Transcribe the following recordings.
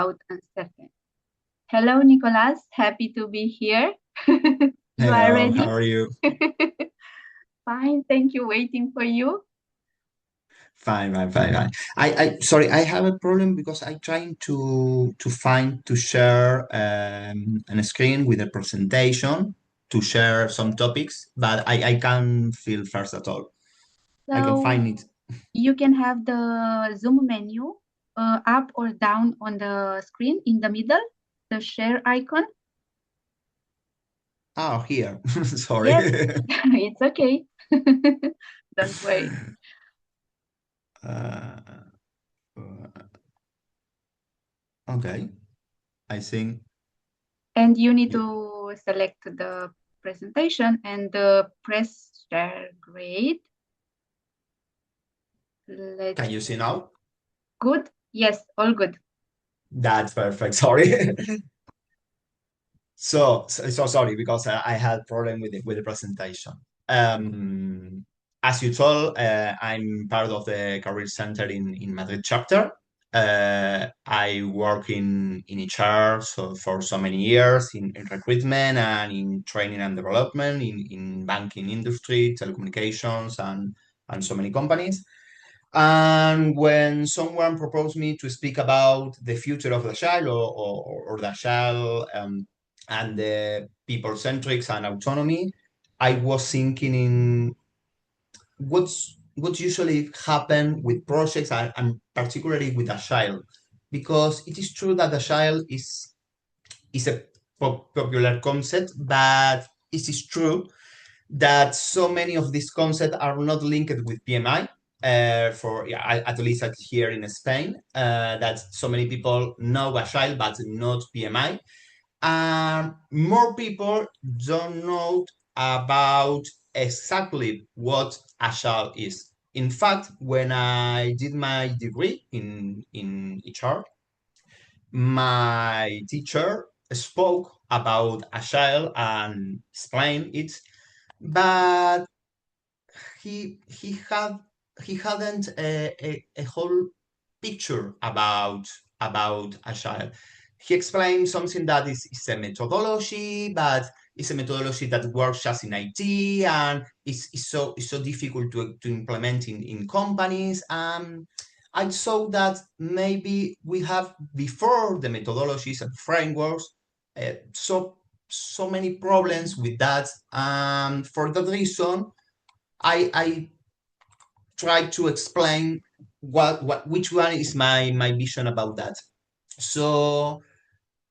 uncertain. Hello, Nicolas. Happy to be here. You are Hello, ready? how are you? Fine, thank you. Waiting for you. Fine. Sorry, I have a problem because I'm trying to share an screen with a presentation to share some topics, but I can't feel first at all. I can So find it. you can have the Zoom menu up or down on the screen in the middle, the share icon. Oh, here. Sorry. Yes, it's okay. Don't worry. Uh, okay, I think. And you need Yeah. to select the presentation and press share. Great. Let's Can you see now? good. Yes, all good. That's perfect. Sorry. So sorry because I had problem with the presentation. As you told, I'm part of the Career Center in Madrid chapter. I work in HR for so many years in recruitment and in training and development in banking industry, telecommunications, and so many companies. And when someone proposed me to speak about the future of the child or the child and the people centrics and autonomy, I was thinking in what's usually happen with projects and particularly with a child, because it is true that the child is a popular concept, but it is true that so many of these concepts are not linked with PMI. For yeah, at least here in Spain, that so many people know Agile but not PMI. More people don't know about exactly what Agile is. In fact, when I did my degree in HR, my teacher spoke about Agile and explained it, but he he hadn't a whole picture about agile. He explained something that is a methodology, but it's a methodology that works just in IT and is so difficult to implement in companies. I saw that maybe we have before the methodologies and frameworks so many problems with that. For that reason, I try to explain which one is my vision about that. So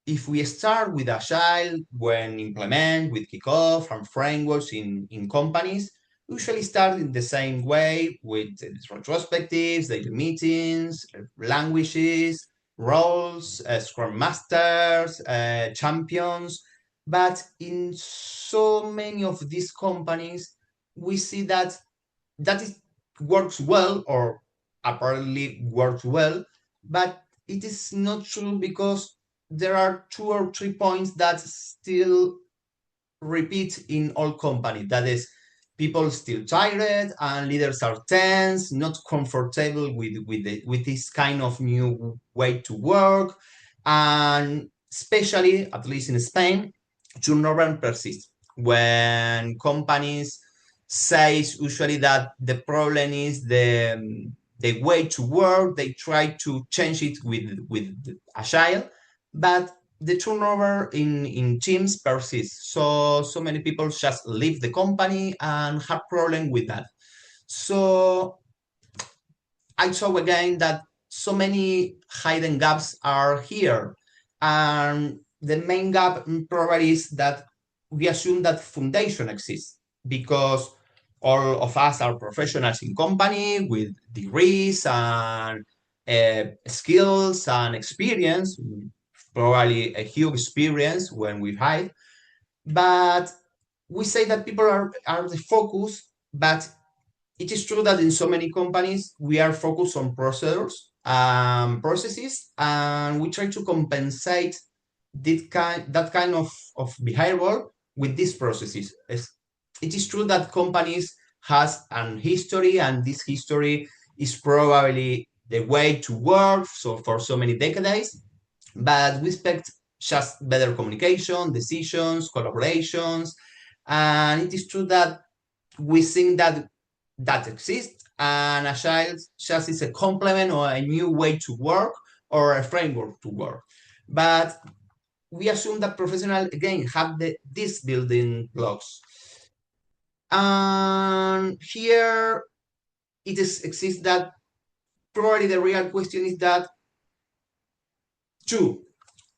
if we start with agile when implement with kickoff and frameworks in companies, usually start in the same way with retrospectives, daily meetings, languages, roles, scrum masters, champions. But in so many of these companies, we see that that is works well or apparently works well, but it is not true because there are 2 or 3 points that still repeat in all companies. That is, people still tired and leaders are tense, not comfortable with this kind of new way to work, and especially, at least in Spain, turnover persists when companies says usually that the problem is the way to work. They try to change it with agile, but the turnover in teams persists. So many people just leave the company and have problem with that. So I saw again that so many hidden gaps are here. And the main gap probably is that we assume that foundation exists because all of us are professionals in company with degrees and skills and experience, probably a huge experience when we hide. But we say that people are the focus, but it is true that in so many companies we are focused on processes, and we try to compensate that kind of behavior with these processes. It is true that companies has an history, and this history is probably the way to work so for so many decades, but we expect just better communication, decisions, collaborations. And it is true that we think that exists, and Agile just is a complement or a new way to work or a framework to work. But we assume that professionals, again, have these building blocks. And here it exists that probably the real question is that, two,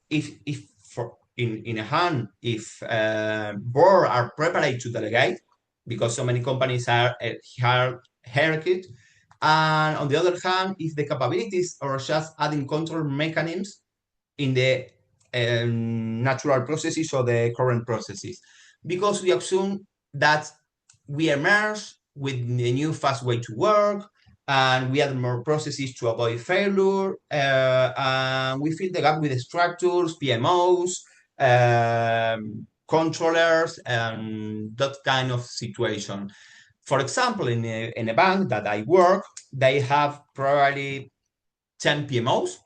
if for in a hand, if board are prepared to delegate, because so many companies are hierarchied, and on the other hand, if the capabilities are just adding control mechanisms in the natural processes or the current processes, because we assume that we emerge with a new fast way to work, and we add more processes to avoid failure, and we fill the gap with the structures, PMOs, controllers, and that kind of situation. For example, in a bank that I work, they have probably 10 PMOs,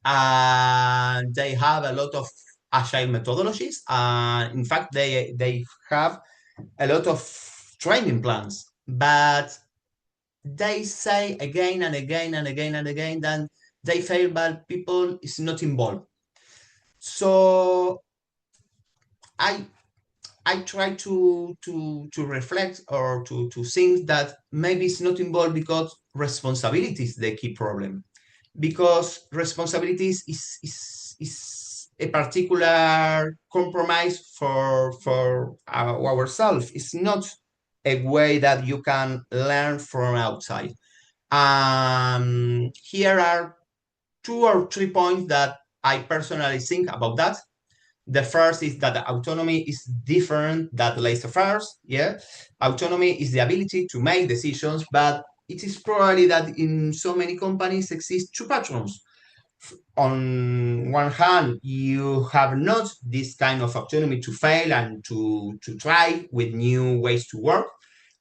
and they have a lot of agile methodologies. In fact, they have a lot of training plans, but they say again and again and again and again that they fail, but people is not involved. So I try to reflect or to think that maybe it's not involved because responsibility is the key problem, because responsibilities is a particular compromise for ourselves. It's not a way that you can learn from outside. Here are 2 or 3 points that I personally think about that. The first is that autonomy is different than laissez-faire. Yeah, autonomy is the ability to make decisions, but it is probably that in so many companies exist 2 patrons. On one hand, you have not this kind of autonomy to fail and to try with new ways to work.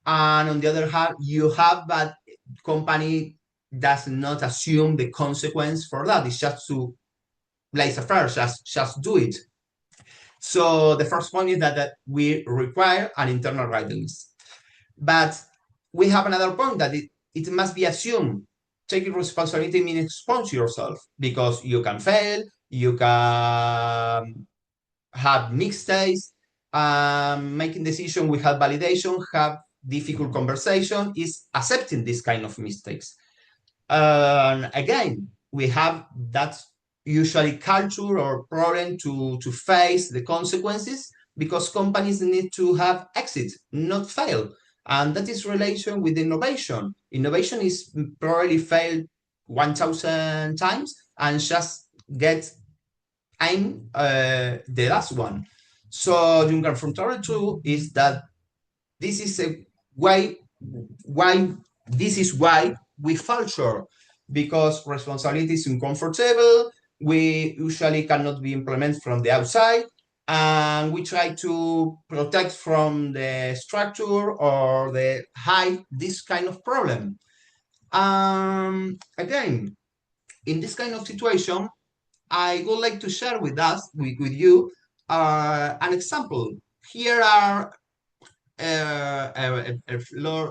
And on the other hand, you have that company does not assume the consequence for that. It's just to laissez-faire, just do it. So the first point is that we require an internal guidance. But we have another point that it must be assumed. Taking responsibility means expose yourself, because you can fail, you can have mistakes, making decision without validation, have difficult conversation, is accepting this kind of mistakes. Again, we have that usually culture or problem to face the consequences, because companies need to have exit, not fail. And that is relation with innovation. Innovation is probably failed 1,000 times and just get aim the last one. So Juncker from Torre 2 is that this is a why this is why we fall short, because responsibility is uncomfortable. We usually cannot be implemented from the outside, and we try to protect from the structure or the hide this kind of problem. Again, in this kind of situation, I would like to share with you, an example. Here are a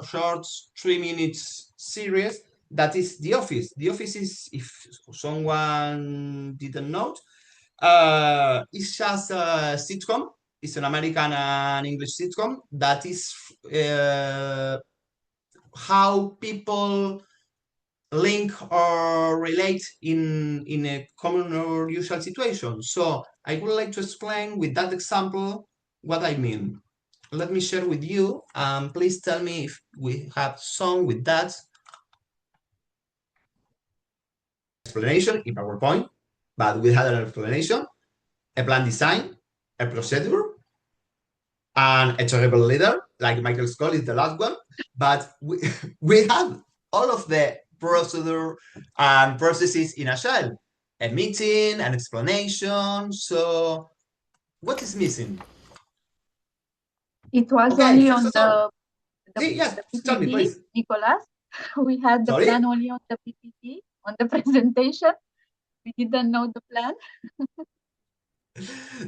short 3 minutes series that is The Office. The Office is, if someone didn't know, it's just a sitcom. It's an American and English sitcom that is how people link or relate in a common or usual situation. So I would like to explain with that example what I mean. Let me share with you. Please tell me if we have some with that explanation in PowerPoint, but we had an explanation, a plan design, a procedure, and a terrible leader, like Michael Scott is the last one. But we have all of the procedure and processes in Agile, a meeting, an explanation. So what is missing? It was Okay, only on the yes, PPT, tell me, please. Nicolas. We had the Sorry? plan only on the PPT, on the presentation. We didn't know the plan.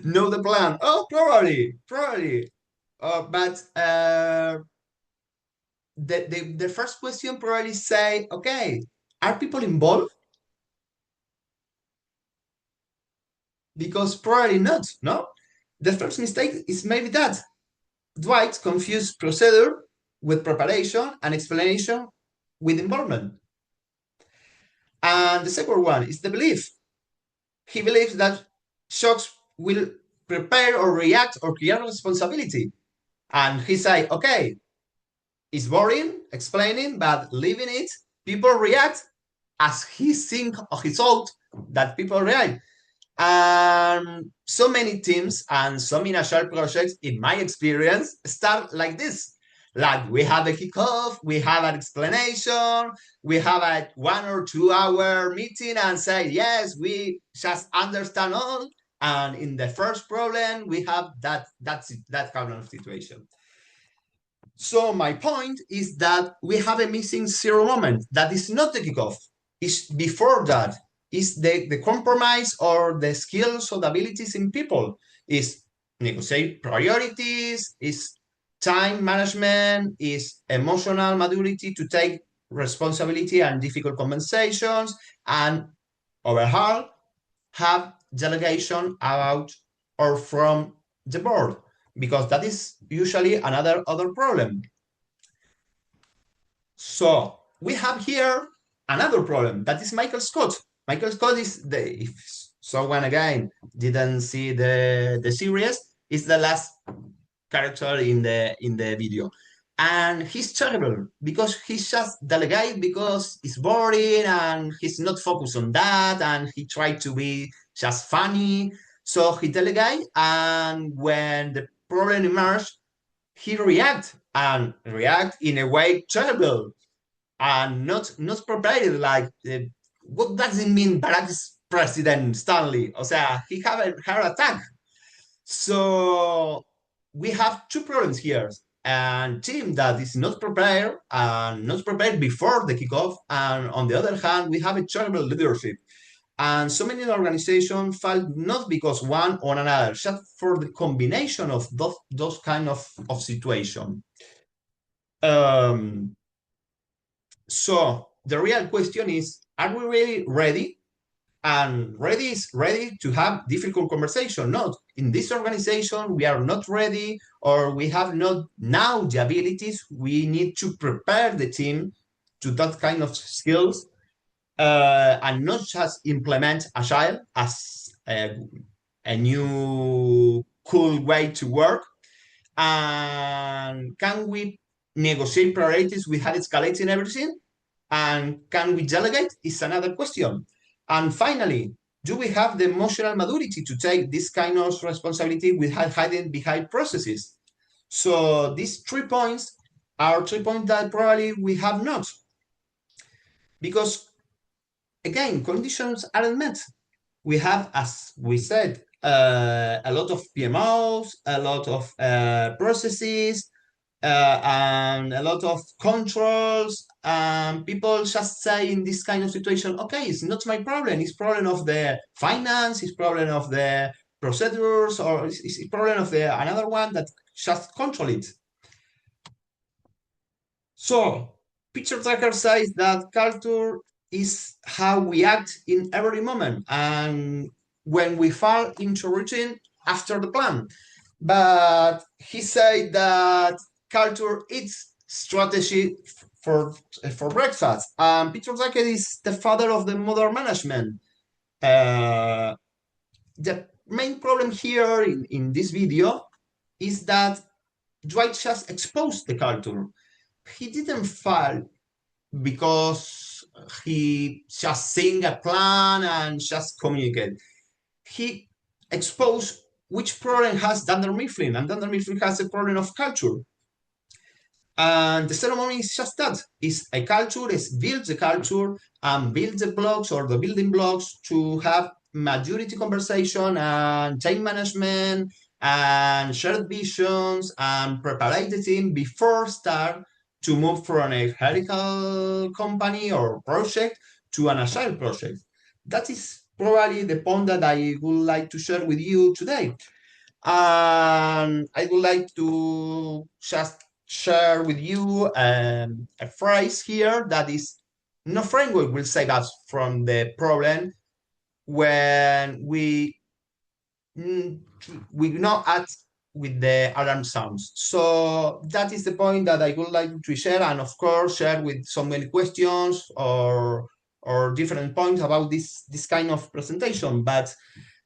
Know the plan. Oh, probably. But the first question probably say, okay, are people involved? Because probably not, no? The first mistake is maybe that. Dwight confused procedure with preparation and explanation with involvement. And the second one is the belief. He believes that shocks will prepare or react or create responsibility. And he say, okay, it's boring explaining, but leaving it, people react as he think or he thought that people react. And so many teams and so many agile projects, in my experience, start like this. Like we have a kickoff, we have an explanation, we have a 1 or 2 hour meeting and say, yes, we just understand all. And in the first problem, we have that kind of situation. So my point is that we have a missing zero moment. That is not the kickoff. It's before that. Is the compromise or the skills or the abilities in people. Is negotiate priorities, is time management, is emotional maturity to take responsibility and difficult conversations, and overall have delegation about or from the board, because that is usually another other problem. So we have here another problem, that is Michael Scott. Michael Scott is the, if someone again didn't see the series, is the last character in the video. And he's terrible because he's just delegate because it's boring and he's not focused on that and he tried to be just funny. So he delegate, and when the problem emerged, he react in a way terrible and not prepared. Like, what does it mean Barack is president Stanley? O sea, he have a heart attack. So we have two problems here. And team that is not prepared and not prepared before the kickoff. And on the other hand, we have a terrible leadership. And so many organizations fail not because one or another, just for the combination of those kind of situation. So the real question is, are we really ready? And ready is ready to have difficult conversation. Not in this organization, we are not ready, or we have not now the abilities. We need to prepare the team to that kind of skills, and not just implement agile as a new cool way to work. And can we negotiate priorities without escalating everything? And can we delegate is another question. And finally, do we have the emotional maturity to take this kind of responsibility without hiding behind processes? So these 3 points are 3 points that probably we have not. Because, again, conditions aren't met. We have, as we said, a lot of PMOs, a lot of processes, and a lot of controls. People just say in this kind of situation, okay, it's not my problem. It's problem of the finance. It's problem of the procedures, or it's problem of the another one that just control it. So Picture Tracker says that culture is how we act in every moment and when we fall into routine after the plan. But he said that culture is strategy for breakfast. Peter Drucker is the father of the modern management. The main problem here in this video is that Dwight just exposed the culture. He didn't fall because he just sing a plan and just communicate. He exposed which problem has Dunder Mifflin, and Dunder Mifflin has a problem of culture. And the ceremony is just that. It's a culture, it's build the culture and build the blocks or the building blocks to have majority conversation and time management and shared visions and prepare the team before start to move from a hierarchical company or project to an agile project. That is probably the point that I would like to share with you today. And I would like to just share with you a phrase here that is no framework will save us from the problem when mm, we not act with the alarm sounds. So that is the point that I would like to share, and of course share with so many questions or different points about this kind of presentation. But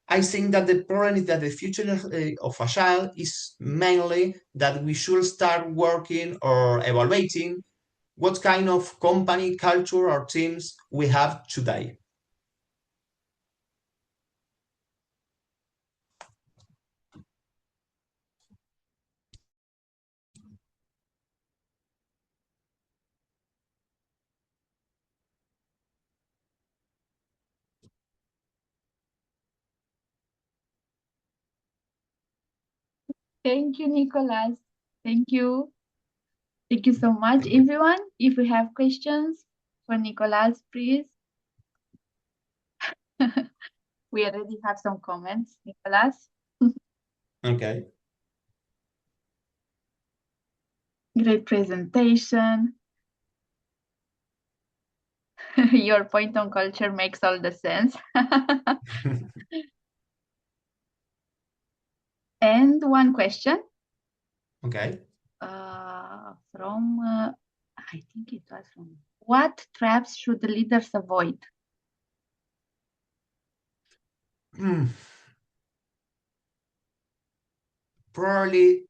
I think that the problem is that the future of Agile is mainly that we should start working or evaluating what kind of company culture or teams we have today. Thank you, Nicolas. Thank you. Thank you so much, Thank you. everyone. If you have questions for Nicolas, please. We already have some comments, Nicolas. Okay. Great presentation. Your point on culture makes all the sense. And one question. Okay. From, I think it was from, what traps should the leaders avoid? Probably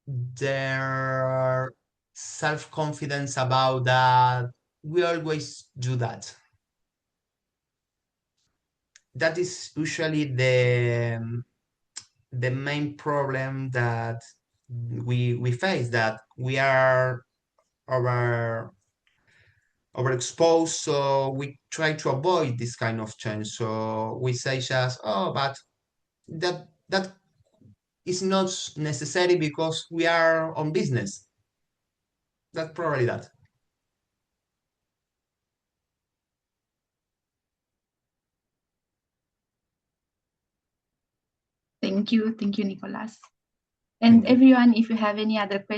their self-confidence about that we always do that. That is usually the main problem that we face, that we are over overexposed, so we try to avoid this kind of change. So we say just, oh, but that is not necessary because we are on business. That's probably that. Thank you, Nicolas. And Thank you. everyone, if you have any other questions,